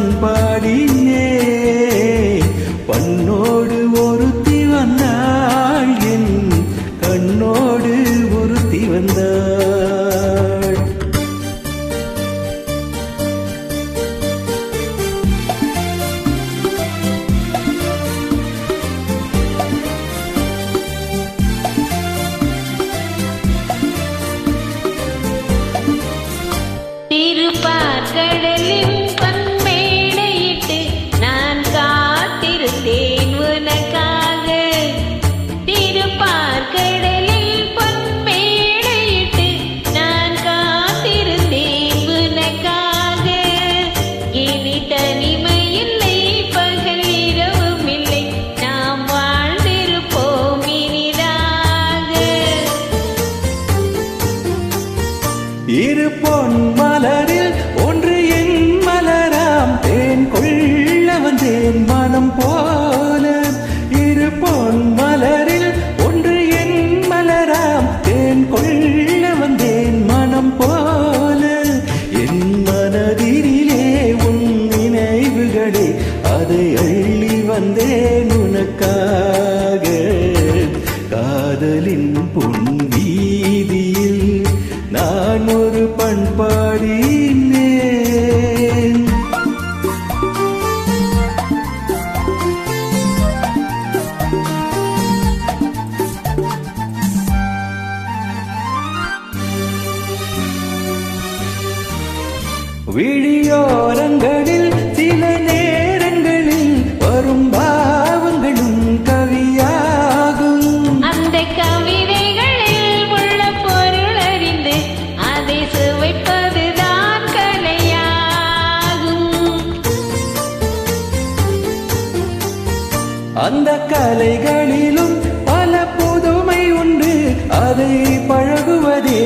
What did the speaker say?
பண்பாடினே பண்ணோடு ஒருத்தி வந்தாள் என் கண்ணோடு ஒருத்தி வந்தாள் திருப்பார்கடலின் பொன்மேடையிட்டு நான் காத்திருந்தேன் உனக்காக. திருப்பார்கடலில் பொன்மேடையிட்டு நான் காத்திருந்தேன் உனக்காக. இனி தனிமையில்லை, பகல் இரவும் இல்லை, நாம் வாழ்ந்திருப்போம் இனிதாக. இரு பொன் மலரில் ஒன்று என் மலராம் தேன் கொள்ள வந்தேன் மனம் போல. இரு பொன் மலரில் ஒன்று என் மலராம் தேன் கொள்ள வந்தேன் மனம் போல. என் மனதிலே உன் நினைவுகளே அதை அள்ளி வந்தேன் உனக்காக. காதலின் பொன் வீதியில் நான் ஒரு பண்பாடினேன். விழியோரங்களில் சில நேரங்களில் வரும் பாவங்களும் கவியாகும். அந்த கவிதைகளில் உள்ள பொருள் அறிந்து அதை சுவைப்பதுதான் கலையாகும். அந்த கலைகளிலும் பல புதுமை உண்டு, அதை பழகுவதே